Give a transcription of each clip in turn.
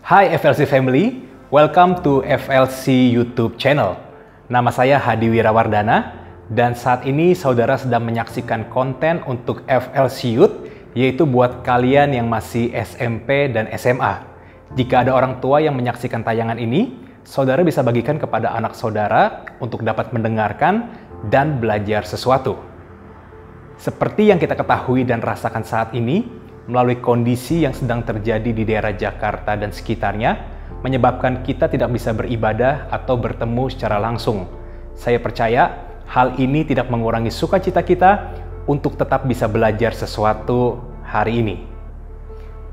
Hai FLC Family, welcome to FLC YouTube channel. Nama saya Hadi Wirawardana dan saat ini saudara sedang menyaksikan konten untuk FLC Youth, yaitu buat kalian yang masih SMP dan SMA. Jika ada orang tua yang menyaksikan tayangan ini, saudara bisa bagikan kepada anak saudara untuk dapat mendengarkan dan belajar sesuatu. Seperti yang kita ketahui dan rasakan saat ini, melalui kondisi yang sedang terjadi di daerah Jakarta dan sekitarnya, menyebabkan kita tidak bisa beribadah atau bertemu secara langsung. Saya percaya hal ini tidak mengurangi sukacita kita untuk tetap bisa belajar sesuatu hari ini.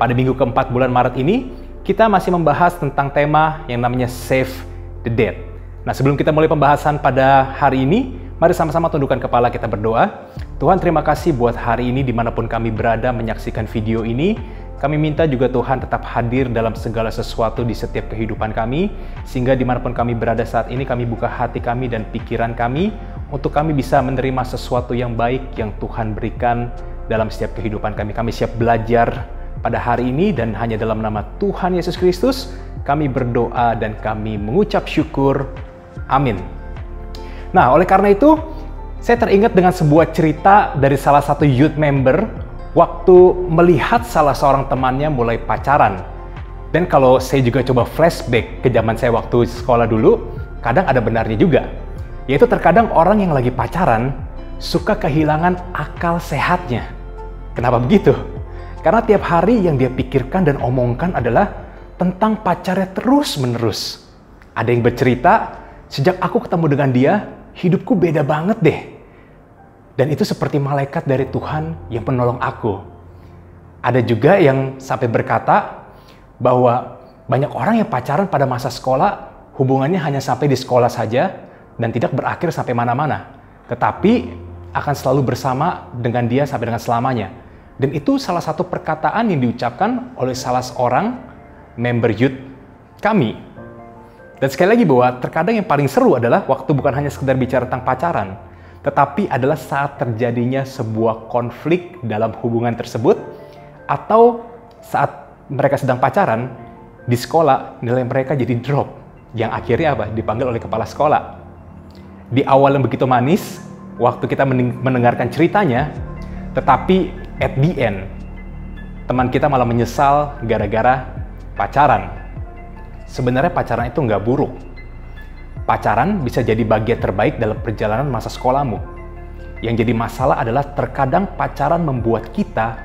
Pada minggu keempat bulan Maret ini, kita masih membahas tentang tema yang namanya Save the Dead. Nah, sebelum kita mulai pembahasan pada hari ini, mari sama-sama tundukkan kepala, kita berdoa. Tuhan, terima kasih buat hari ini dimanapun kami berada menyaksikan video ini. Kami minta juga Tuhan tetap hadir dalam segala sesuatu di setiap kehidupan kami, sehingga dimanapun kami berada saat ini, kami buka hati kami dan pikiran kami untuk kami bisa menerima sesuatu yang baik yang Tuhan berikan dalam setiap kehidupan kami. Kami siap belajar pada hari ini dan hanya dalam nama Tuhan Yesus Kristus kami berdoa dan kami mengucap syukur. Amin. Nah, oleh karena itu, saya teringat dengan sebuah cerita dari salah satu youth member waktu melihat salah seorang temannya mulai pacaran. Dan kalau saya juga coba flashback ke zaman saya waktu sekolah dulu, kadang ada benarnya juga. Yaitu terkadang orang yang lagi pacaran suka kehilangan akal sehatnya. Kenapa begitu? Karena tiap hari yang dia pikirkan dan omongkan adalah tentang pacarnya terus-menerus. Ada yang bercerita, sejak aku ketemu dengan dia, hidupku beda banget deh. Dan itu seperti malaikat dari Tuhan yang penolong aku. Ada juga yang sampai berkata bahwa banyak orang yang pacaran pada masa sekolah, hubungannya hanya sampai di sekolah saja dan tidak berakhir sampai mana-mana. Tetapi akan selalu bersama dengan dia sampai dengan selamanya. Dan itu salah satu perkataan yang diucapkan oleh salah seorang member youth kami. Dan sekali lagi bahwa terkadang yang paling seru adalah waktu bukan hanya sekedar bicara tentang pacaran, tetapi adalah saat terjadinya sebuah konflik dalam hubungan tersebut, atau saat mereka sedang pacaran, di sekolah nilai mereka jadi drop, yang akhirnya apa? Dipanggil oleh kepala sekolah. Di awal yang begitu manis, waktu kita mendengarkan ceritanya, tetapi at the end, teman kita malah menyesal gara-gara pacaran. Sebenarnya pacaran itu nggak buruk. Pacaran bisa jadi bagian terbaik dalam perjalanan masa sekolahmu. Yang jadi masalah adalah terkadang pacaran membuat kita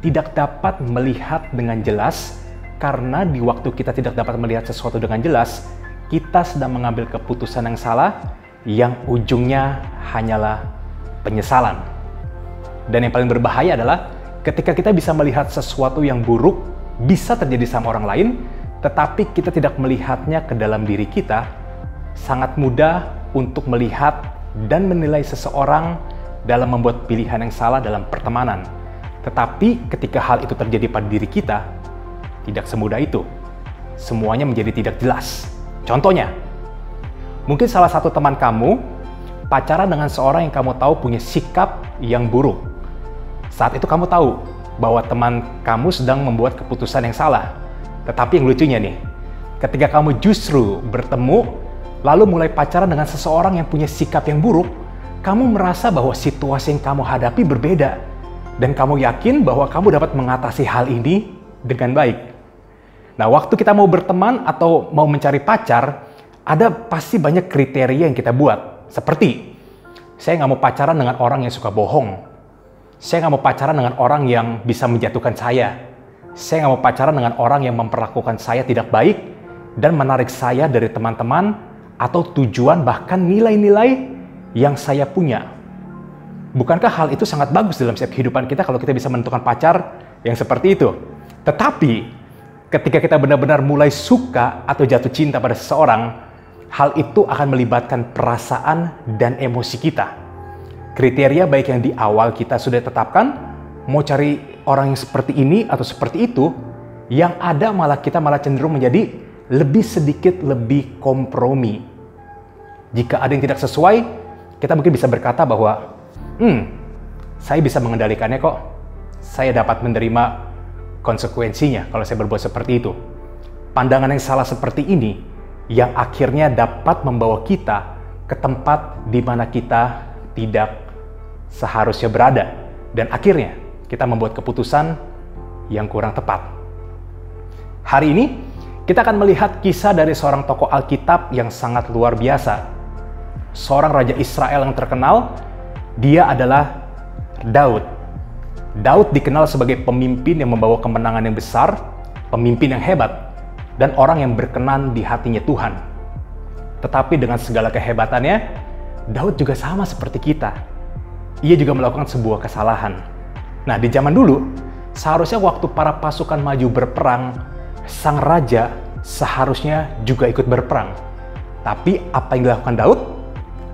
tidak dapat melihat dengan jelas, karena di waktu kita tidak dapat melihat sesuatu dengan jelas, kita sedang mengambil keputusan yang salah, yang ujungnya hanyalah penyesalan. Dan yang paling berbahaya adalah ketika kita bisa melihat sesuatu yang buruk bisa terjadi sama orang lain, tetapi kita tidak melihatnya ke dalam diri kita, sangat mudah untuk melihat dan menilai seseorang dalam membuat pilihan yang salah dalam pertemanan. Tetapi ketika hal itu terjadi pada diri kita, tidak semudah itu. Semuanya menjadi tidak jelas. Contohnya, mungkin salah satu teman kamu pacaran dengan seorang yang kamu tahu punya sikap yang buruk. Saat itu kamu tahu bahwa teman kamu sedang membuat keputusan yang salah. Tetapi yang lucunya nih, ketika kamu justru bertemu lalu mulai pacaran dengan seseorang yang punya sikap yang buruk, kamu merasa bahwa situasi yang kamu hadapi berbeda. Dan kamu yakin bahwa kamu dapat mengatasi hal ini dengan baik. Nah, waktu kita mau berteman atau mau mencari pacar, ada pasti banyak kriteria yang kita buat. Seperti, saya nggak mau pacaran dengan orang yang suka bohong. Saya nggak mau pacaran dengan orang yang bisa menjatuhkan saya. Saya nggak mau pacaran dengan orang yang memperlakukan saya tidak baik dan menarik saya dari teman-teman atau tujuan bahkan nilai-nilai yang saya punya. Bukankah hal itu sangat bagus dalam setiap kehidupan kita kalau kita bisa menentukan pacar yang seperti itu? Tetapi ketika kita benar-benar mulai suka atau jatuh cinta pada seseorang, hal itu akan melibatkan perasaan dan emosi kita. Kriteria baik yang di awal kita sudah tetapkan, mau cari orang yang seperti ini atau seperti itu, yang ada malah kita cenderung menjadi lebih sedikit lebih kompromi. Jika ada yang tidak sesuai, kita mungkin bisa berkata bahwa saya bisa mengendalikannya kok. Saya dapat menerima konsekuensinya kalau saya berbuat seperti itu. pandangan yang salah seperti ini yang akhirnya dapat membawa kita ke tempat di mana kita tidak seharusnya berada. Dan akhirnya kita membuat keputusan yang kurang tepat. Hari ini kita akan melihat kisah dari seorang tokoh Alkitab yang sangat luar biasa. Seorang raja Israel yang terkenal, dia adalah Daud. Daud dikenal sebagai pemimpin yang membawa kemenangan yang besar, pemimpin yang hebat, dan orang yang berkenan di hatinya Tuhan. Tetapi dengan segala kehebatannya, Daud juga sama seperti kita. Ia juga melakukan sebuah kesalahan. Nah, di zaman dulu, seharusnya waktu para pasukan maju berperang, sang raja seharusnya juga ikut berperang. Tapi apa yang dilakukan Daud?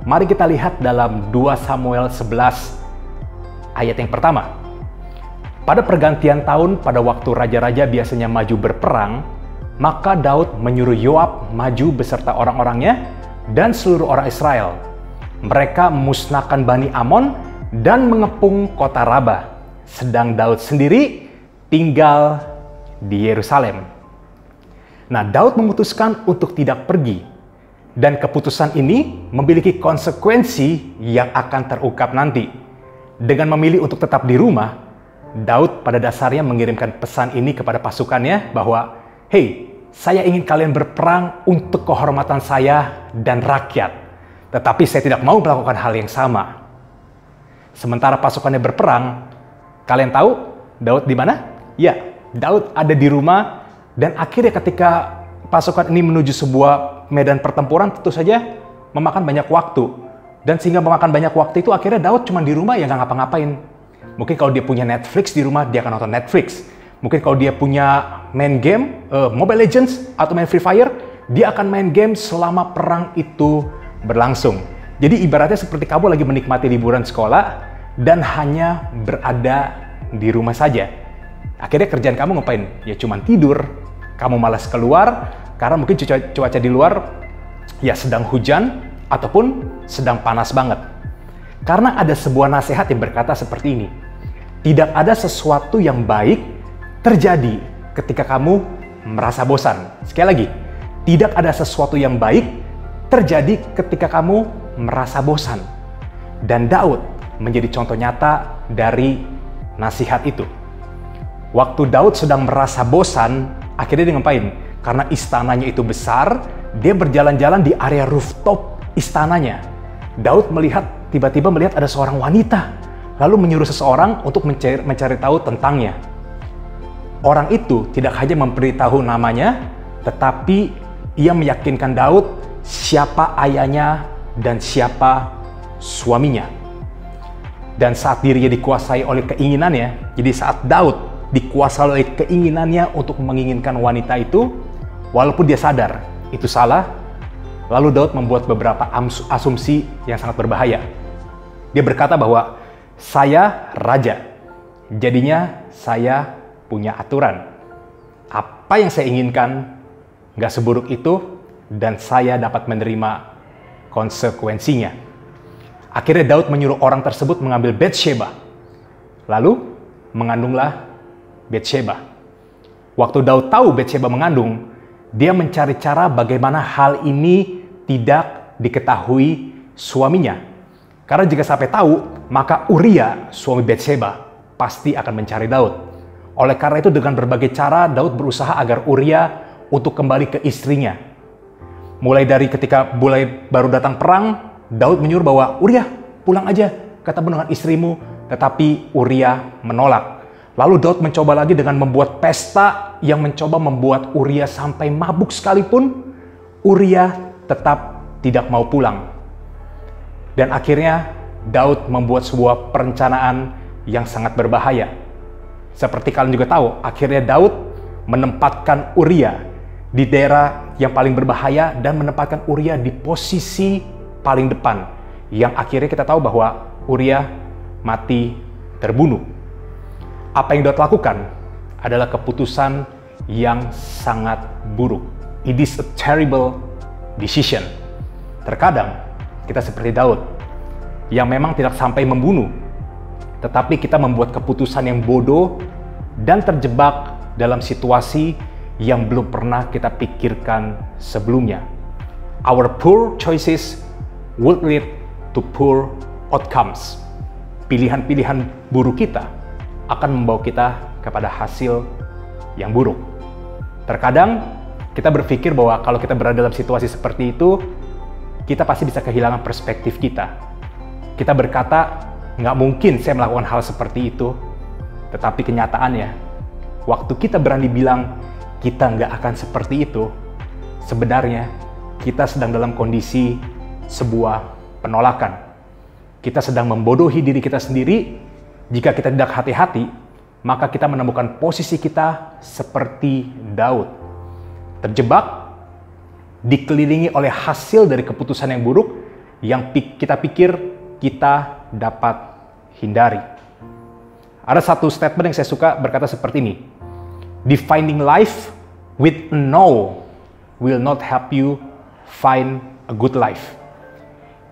Mari kita lihat dalam 2 Samuel 11 ayat yang pertama. Pada pergantian tahun, pada waktu raja-raja biasanya maju berperang, maka Daud menyuruh Yoab maju beserta orang-orangnya dan seluruh orang Israel. Mereka memusnahkan Bani Amon dan mengepung kota Raba, sedang Daud sendiri tinggal di Yerusalem. Nah, Daud memutuskan untuk tidak pergi, dan keputusan ini memiliki konsekuensi yang akan terungkap nanti. Dengan memilih untuk tetap di rumah, Daud pada dasarnya mengirimkan pesan ini kepada pasukannya bahwa, "Hei, saya ingin kalian berperang untuk kehormatan saya dan rakyat, tetapi saya tidak mau melakukan hal yang sama." Sementara pasukannya berperang, kalian tahu Daud di mana? Ya, Daud ada di rumah, dan akhirnya ketika pasukan ini menuju sebuah medan pertempuran, tentu saja memakan banyak waktu. Dan sehingga memakan banyak waktu itu, akhirnya Daud cuma di rumah ya nggak ngapa-ngapain. Mungkin kalau dia punya Netflix di rumah, dia akan nonton Netflix. Mungkin kalau dia punya main game, Mobile Legends atau main Free Fire, dia akan main game selama perang itu berlangsung. Jadi ibaratnya seperti kamu lagi menikmati liburan sekolah dan hanya berada di rumah saja. Akhirnya kerjaan kamu ngapain? Ya cuma tidur. Kamu malas keluar karena mungkin cuaca di luar ya sedang hujan ataupun sedang panas banget. Karena ada sebuah nasihat yang berkata seperti ini. Tidak ada sesuatu yang baik terjadi ketika kamu merasa bosan. Sekali lagi, tidak ada sesuatu yang baik terjadi ketika kamu merasa bosan. Dan Daud menjadi contoh nyata dari nasihat itu. Waktu Daud sedang merasa bosan, akhirnya dia ngapain? Karena istananya itu besar, dia berjalan-jalan di area rooftop istananya. Daud tiba-tiba melihat ada seorang wanita, lalu menyuruh seseorang untuk mencari tahu tentangnya. Orang itu tidak hanya memberitahu namanya, tetapi ia meyakinkan Daud siapa ayahnya dan siapa suaminya. Dan saat dirinya dikuasai oleh keinginannya, jadi saat Daud dikuasai oleh keinginannya untuk menginginkan wanita itu, walaupun dia sadar itu salah, lalu Daud membuat beberapa asumsi yang sangat berbahaya. Dia berkata bahwa saya raja, jadinya saya punya aturan. Apa yang saya inginkan gak seburuk itu, dan saya dapat menerima konsekuensinya. Akhirnya Daud menyuruh orang tersebut mengambil Batsheba. Lalu mengandunglah Batsheba. Waktu Daud tahu Batsheba mengandung, dia mencari cara bagaimana hal ini tidak diketahui suaminya. Karena jika sampai tahu, maka Uria, suami Batsheba, pasti akan mencari Daud. Oleh karena itu dengan berbagai cara Daud berusaha agar Uria untuk kembali ke istrinya. Mulai dari ketika baru datang perang, Daud menyuruh bahwa Uria pulang aja, ketemu dengan istrimu, tetapi Uria menolak. Lalu Daud mencoba lagi dengan membuat pesta yang mencoba membuat Uria sampai mabuk sekalipun, Uria tetap tidak mau pulang. Dan akhirnya Daud membuat sebuah perencanaan yang sangat berbahaya. Seperti kalian juga tahu, akhirnya Daud menempatkan Uria di daerah yang paling berbahaya dan menempatkan Uria di posisi paling depan. Yang akhirnya kita tahu bahwa Uria mati terbunuh. Apa yang Daud lakukan adalah keputusan yang sangat buruk. It is a terrible decision. Terkadang kita seperti Daud yang memang tidak sampai membunuh, tetapi kita membuat keputusan yang bodoh dan terjebak dalam situasi yang belum pernah kita pikirkan sebelumnya. Our poor choices would lead to poor outcomes. Pilihan-pilihan buruk kita akan membawa kita kepada hasil yang buruk. Terkadang kita berpikir bahwa kalau kita berada dalam situasi seperti itu, kita pasti bisa kehilangan perspektif kita. Kita berkata, nggak mungkin saya melakukan hal seperti itu. Tetapi kenyataannya, waktu kita berani bilang kita nggak akan seperti itu, sebenarnya kita sedang dalam kondisi sebuah penolakan. Kita sedang membodohi diri kita sendiri. Jika kita tidak hati-hati, maka kita menemukan posisi kita seperti Daud. Terjebak, dikelilingi oleh hasil dari keputusan yang buruk yang kita pikir kita dapat hindari. Ada satu statement yang saya suka berkata seperti ini. Defining life with no will not help you find a good life.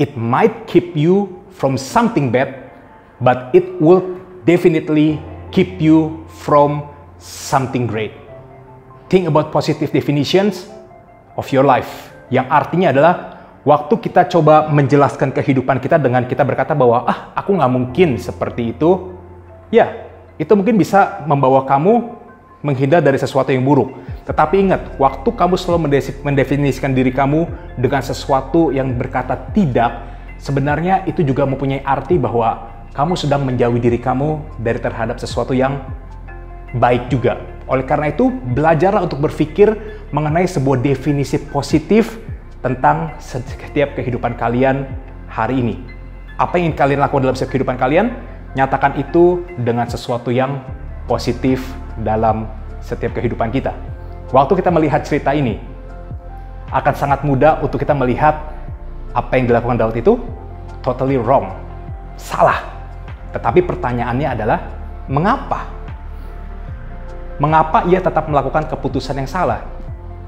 It might keep you from something bad, but it will definitely keep you from something great. Think about positive definitions of your life. Yang artinya adalah waktu kita coba menjelaskan kehidupan kita dengan kita berkata bahwa aku nggak mungkin seperti itu. Ya, itu mungkin bisa membawa kamu menghindar dari sesuatu yang buruk. Tetapi ingat, waktu kamu selalu mendefinisikan diri kamu dengan sesuatu yang berkata tidak, sebenarnya itu juga mempunyai arti bahwa kamu sedang menjauhi diri kamu dari terhadap sesuatu yang baik juga. Oleh karena itu, belajarlah untuk berpikir mengenai sebuah definisi positif tentang setiap kehidupan kalian hari ini. Apa yang ingin kalian lakukan dalam setiap kehidupan kalian, nyatakan itu dengan sesuatu yang positif dalam setiap kehidupan kita. Waktu kita melihat cerita ini, akan sangat mudah untuk kita melihat apa yang dilakukan Daud itu totally wrong, salah. Tetapi pertanyaannya adalah, mengapa? Mengapa ia tetap melakukan keputusan yang salah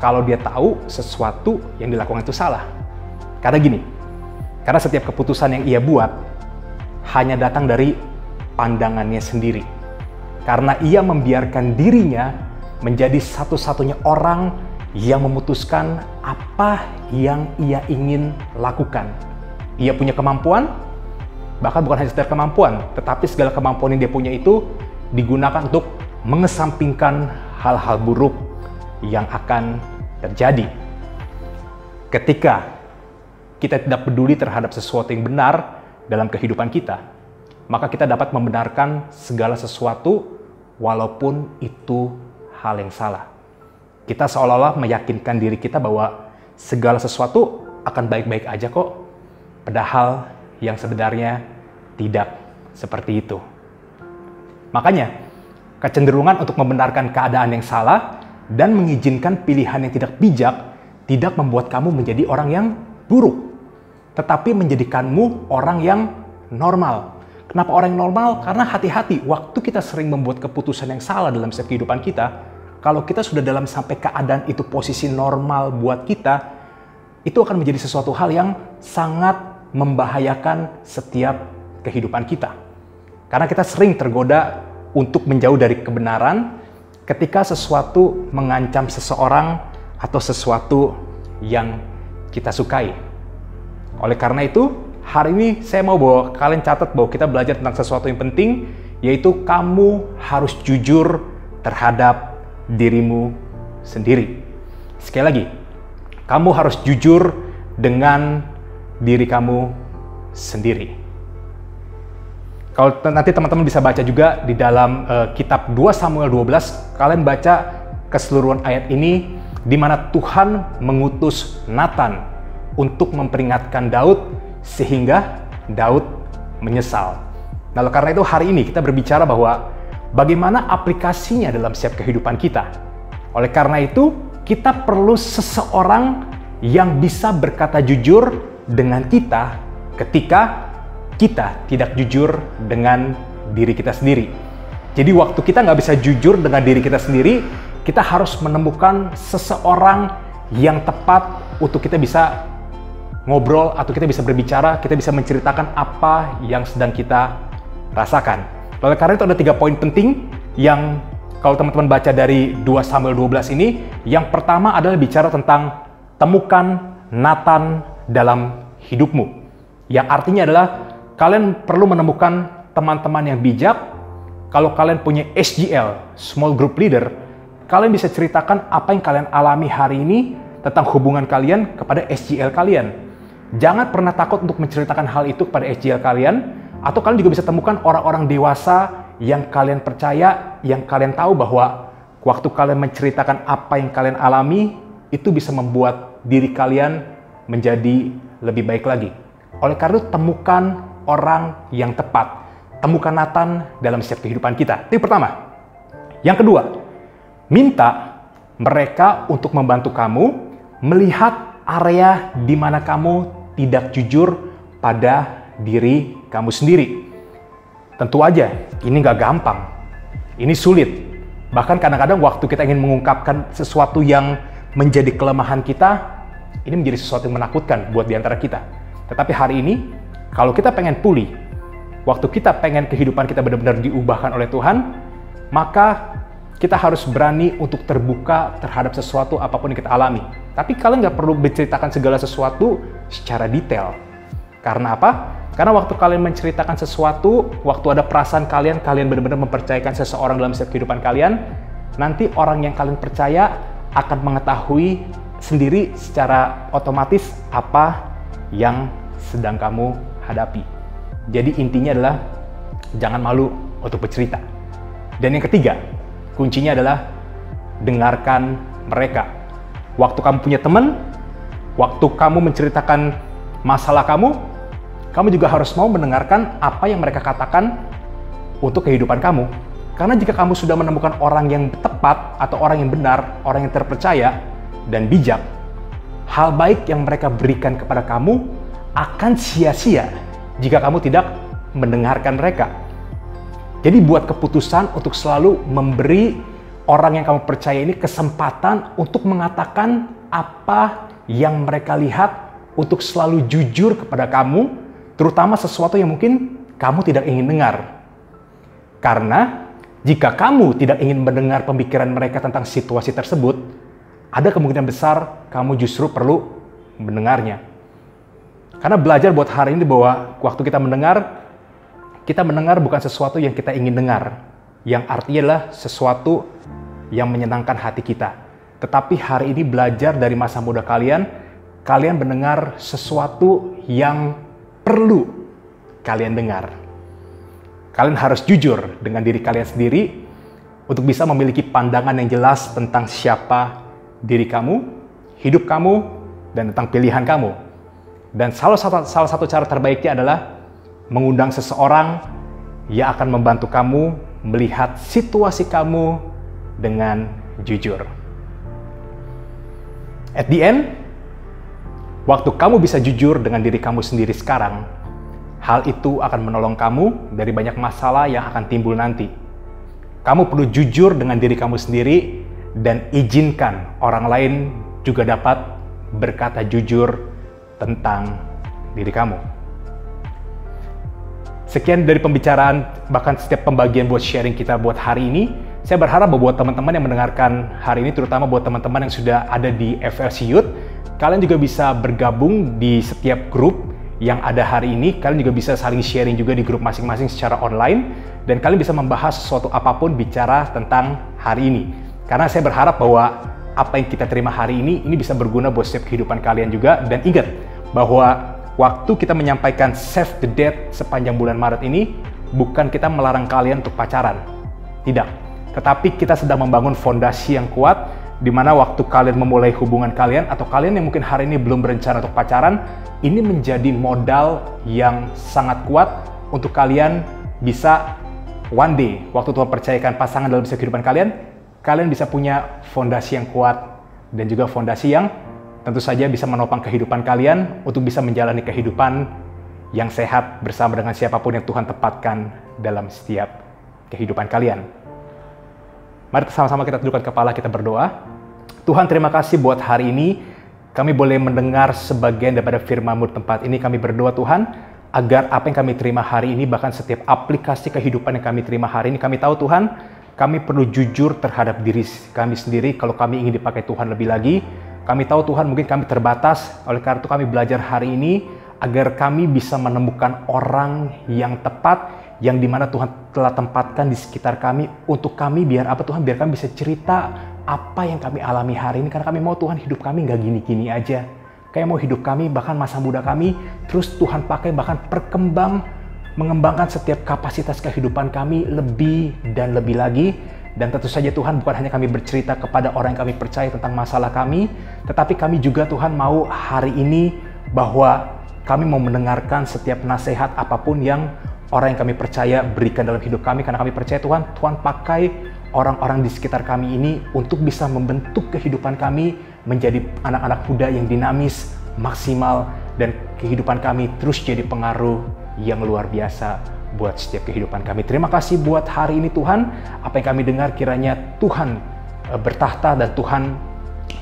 kalau dia tahu sesuatu yang dilakukan itu salah? Karena gini, karena setiap keputusan yang ia buat hanya datang dari pandangannya sendiri. Karena ia membiarkan dirinya menjadi satu-satunya orang yang memutuskan apa yang ia ingin lakukan. Ia punya kemampuan, bahkan bukan hanya sekedar kemampuan, tetapi segala kemampuan yang dia punya itu digunakan untuk mengesampingkan hal-hal buruk yang akan terjadi. Ketika kita tidak peduli terhadap sesuatu yang benar dalam kehidupan kita, maka kita dapat membenarkan segala sesuatu walaupun itu hal yang salah. Kita seolah-olah meyakinkan diri kita bahwa segala sesuatu akan baik-baik aja kok, padahal yang sebenarnya tidak seperti itu. Makanya, kecenderungan untuk membenarkan keadaan yang salah dan mengizinkan pilihan yang tidak bijak tidak membuat kamu menjadi orang yang buruk, tetapi menjadikanmu orang yang normal. Kenapa orang yang normal? Karena hati-hati, waktu kita sering membuat keputusan yang salah dalam setiap kehidupan kita, kalau kita sudah dalam sampai keadaan itu posisi normal buat kita, itu akan menjadi sesuatu hal yang sangat membahayakan setiap kehidupan kita. Karena kita sering tergoda untuk menjauh dari kebenaran ketika sesuatu mengancam seseorang atau sesuatu yang kita sukai. Oleh karena itu, hari ini saya mau bawa kalian catat bahwa kita belajar tentang sesuatu yang penting, yaitu kamu harus jujur terhadap dirimu sendiri. Sekali lagi, kamu harus jujur dengan diri kamu sendiri. Kalau nanti teman-teman bisa baca juga di dalam kitab 2 Samuel 12, kalian baca keseluruhan ayat ini di mana Tuhan mengutus Nathan untuk memperingatkan Daud sehingga Daud menyesal. Nah, karena itu hari ini kita berbicara bahwa bagaimana aplikasinya dalam setiap kehidupan kita. Oleh karena itu, kita perlu seseorang yang bisa berkata jujur dengan kita ketika kita tidak jujur dengan diri kita sendiri. Jadi waktu kita nggak bisa jujur dengan diri kita sendiri, kita harus menemukan seseorang yang tepat untuk kita bisa ngobrol atau kita bisa berbicara, kita bisa menceritakan apa yang sedang kita rasakan. Oleh karena itu ada 3 poin penting yang kalau teman-teman baca dari 2 Samuel 12 ini, yang pertama adalah bicara tentang temukan Nathan dalam hidupmu. Yang artinya adalah kalian perlu menemukan teman-teman yang bijak. Kalau kalian punya SGL, Small Group Leader, kalian bisa ceritakan apa yang kalian alami hari ini tentang hubungan kalian kepada SGL kalian. Jangan pernah takut untuk menceritakan hal itu kepada SGL kalian, atau kalian juga bisa temukan orang-orang dewasa yang kalian percaya, yang kalian tahu bahwa waktu kalian menceritakan apa yang kalian alami, itu bisa membuat diri kalian menjadi lebih baik lagi. Oleh karena itu, temukan orang yang tepat. Temukan Nathan dalam setiap kehidupan kita. Itu yang pertama. Yang kedua, minta mereka untuk membantu kamu melihat area di mana kamu tidak jujur pada diri kamu sendiri. Tentu aja, ini nggak gampang. Ini sulit. Bahkan kadang-kadang waktu kita ingin mengungkapkan sesuatu yang menjadi kelemahan kita, ini menjadi sesuatu yang menakutkan buat diantara kita. Tetapi hari ini, kalau kita pengen pulih, waktu kita pengen kehidupan kita benar-benar diubahkan oleh Tuhan, maka kita harus berani untuk terbuka terhadap sesuatu apapun yang kita alami. Tapi kalian nggak perlu menceritakan segala sesuatu secara detail. Karena apa? Karena waktu kalian menceritakan sesuatu, waktu ada perasaan kalian benar-benar mempercayakan seseorang dalam setiap kehidupan kalian, nanti orang yang kalian percaya akan mengetahui sendiri secara otomatis apa yang sedang kamu hadapi. Jadi intinya adalah jangan malu untuk bercerita. Dan yang ketiga, kuncinya adalah dengarkan mereka. Waktu kamu punya teman, waktu kamu menceritakan masalah kamu juga harus mau mendengarkan apa yang mereka katakan untuk kehidupan kamu. Karena jika kamu sudah menemukan orang yang tepat atau orang yang benar, orang yang terpercaya dan bijak, hal baik yang mereka berikan kepada kamu akan sia-sia jika kamu tidak mendengarkan mereka. Jadi buat keputusan untuk selalu memberi orang yang kamu percaya ini kesempatan untuk mengatakan apa yang mereka lihat, untuk selalu jujur kepada kamu, terutama sesuatu yang mungkin kamu tidak ingin dengar. Karena jika kamu tidak ingin mendengar pemikiran mereka tentang situasi tersebut, ada kemungkinan besar kamu justru perlu mendengarnya. Karena belajar buat hari ini bahwa waktu kita mendengar bukan sesuatu yang kita ingin dengar, yang artinya adalah sesuatu yang menyenangkan hati kita. Tetapi hari ini belajar dari masa muda kalian mendengar sesuatu yang perlu kalian dengar. Kalian harus jujur dengan diri kalian sendiri untuk bisa memiliki pandangan yang jelas tentang siapa diri kamu, hidup kamu, dan tentang pilihan kamu. Dan salah satu cara terbaiknya adalah mengundang seseorang yang akan membantu kamu melihat situasi kamu dengan jujur. At the end, waktu kamu bisa jujur dengan diri kamu sendiri sekarang, hal itu akan menolong kamu dari banyak masalah yang akan timbul nanti. Kamu perlu jujur dengan diri kamu sendiri dan izinkan orang lain juga dapat berkata jujur tentang diri kamu. Sekian dari pembicaraan, bahkan setiap pembagian buat sharing kita buat hari ini. Saya berharap bahwa buat teman-teman yang mendengarkan hari ini, terutama buat teman-teman yang sudah ada di FLC Youth, kalian juga bisa bergabung di setiap grup yang ada hari ini. Kalian juga bisa saling sharing juga di grup masing-masing secara online, dan kalian bisa membahas sesuatu apapun bicara tentang hari ini. Karena saya berharap bahwa apa yang kita terima hari ini bisa berguna buat setiap kehidupan kalian juga. Dan ingat bahwa waktu kita menyampaikan Save the Date sepanjang bulan Maret ini, bukan kita melarang kalian untuk pacaran. Tidak. Tetapi kita sedang membangun fondasi yang kuat, di mana waktu kalian memulai hubungan kalian, atau kalian yang mungkin hari ini belum berencana untuk pacaran, ini menjadi modal yang sangat kuat untuk kalian bisa one day, waktu Tuhan percayakan pasangan dalam kehidupan kalian bisa punya fondasi yang kuat, dan juga fondasi yang tentu saja bisa menopang kehidupan kalian untuk bisa menjalani kehidupan yang sehat bersama dengan siapapun yang Tuhan tempatkan dalam setiap kehidupan kalian. Mari sama-sama kita tundukkan kepala, kita berdoa. Tuhan, terima kasih buat hari ini. Kami boleh mendengar sebagian daripada firman-Mu di tempat ini. Kami berdoa Tuhan, agar apa yang kami terima hari ini, bahkan setiap aplikasi kehidupan yang kami terima hari ini, kami tahu Tuhan, kami perlu jujur terhadap diri kami sendiri kalau kami ingin dipakai Tuhan lebih lagi. Kami tahu Tuhan mungkin kami terbatas, oleh karena itu kami belajar hari ini agar kami bisa menemukan orang yang tepat, yang dimana Tuhan telah tempatkan di sekitar kami untuk kami biar apa Tuhan, biar kami bisa cerita apa yang kami alami hari ini, karena kami mau Tuhan hidup kami nggak gini-gini aja. Kayak mau hidup kami bahkan masa muda kami terus Tuhan pakai bahkan mengembangkan setiap kapasitas kehidupan kami lebih dan lebih lagi. Dan tentu saja Tuhan bukan hanya kami bercerita kepada orang yang kami percaya tentang masalah kami, tetapi kami juga Tuhan mau hari ini bahwa kami mau mendengarkan setiap nasihat apapun yang orang yang kami percaya berikan dalam hidup kami, karena kami percaya Tuhan pakai orang-orang di sekitar kami ini untuk bisa membentuk kehidupan kami menjadi anak-anak muda yang dinamis, maksimal, dan kehidupan kami terus jadi pengaruh yang luar biasa buat setiap kehidupan kami. Terima kasih buat hari ini Tuhan, apa yang kami dengar kiranya Tuhan bertahta dan Tuhan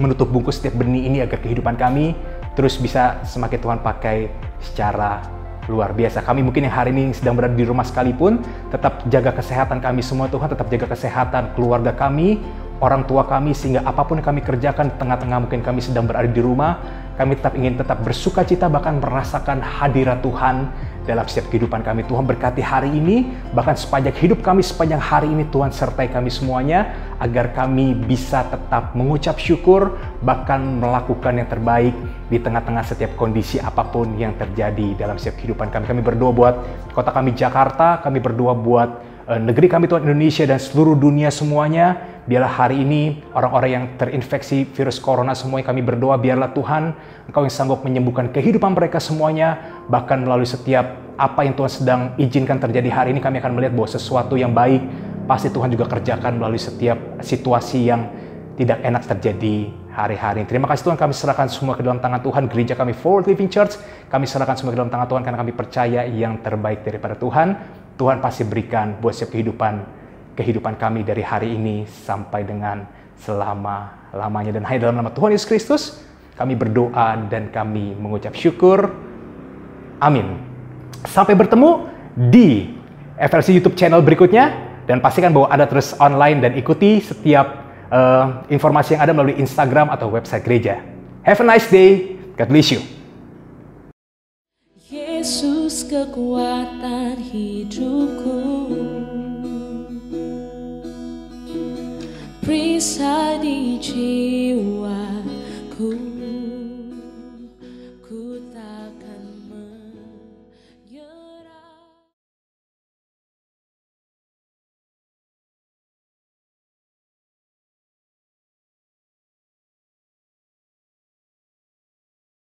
menutup bungkus setiap benih ini agar kehidupan kami terus bisa semakin Tuhan pakai secara luar biasa. Kami mungkin yang hari ini sedang berada di rumah sekalipun, tetap jaga kesehatan kami semua Tuhan, tetap jaga kesehatan keluarga kami, orang tua kami, sehingga apapun yang kami kerjakan di tengah-tengah mungkin kami sedang berada di rumah, kami ingin tetap bersuka cita bahkan merasakan hadirat Tuhan dalam setiap kehidupan kami. Tuhan berkati hari ini, bahkan sepanjang hidup kami, sepanjang hari ini Tuhan sertai kami semuanya, agar kami bisa tetap mengucap syukur, bahkan melakukan yang terbaik di tengah-tengah setiap kondisi apapun yang terjadi dalam setiap kehidupan kami. Kami berdoa buat kota kami Jakarta, kami berdoa buat negeri kami Tuhan Indonesia dan seluruh dunia semuanya. Biarlah hari ini orang-orang yang terinfeksi virus corona semuanya, kami berdoa biarlah Tuhan Engkau yang sanggup menyembuhkan kehidupan mereka semuanya, bahkan melalui setiap apa yang Tuhan sedang izinkan terjadi hari ini, kami akan melihat bahwa sesuatu yang baik pasti Tuhan juga kerjakan melalui setiap situasi yang tidak enak terjadi hari-hari. Terima kasih Tuhan, kami serahkan semua ke dalam tangan Tuhan. Gereja kami Forward Living Church, kami serahkan semua ke dalam tangan Tuhan, karena kami percaya yang terbaik daripada Tuhan. Tuhan pasti berikan buat setiap kehidupan kami dari hari ini sampai dengan selama-lamanya. Dan hanya dalam nama Tuhan Yesus Kristus kami berdoa dan kami mengucap syukur. Amin. Sampai bertemu di FLC YouTube channel berikutnya, dan pastikan bahwa Anda terus online dan ikuti setiap informasi yang ada melalui Instagram atau website gereja. Have a nice day. God bless you. Yesus kekuatan hidupku, perisai di jiwa.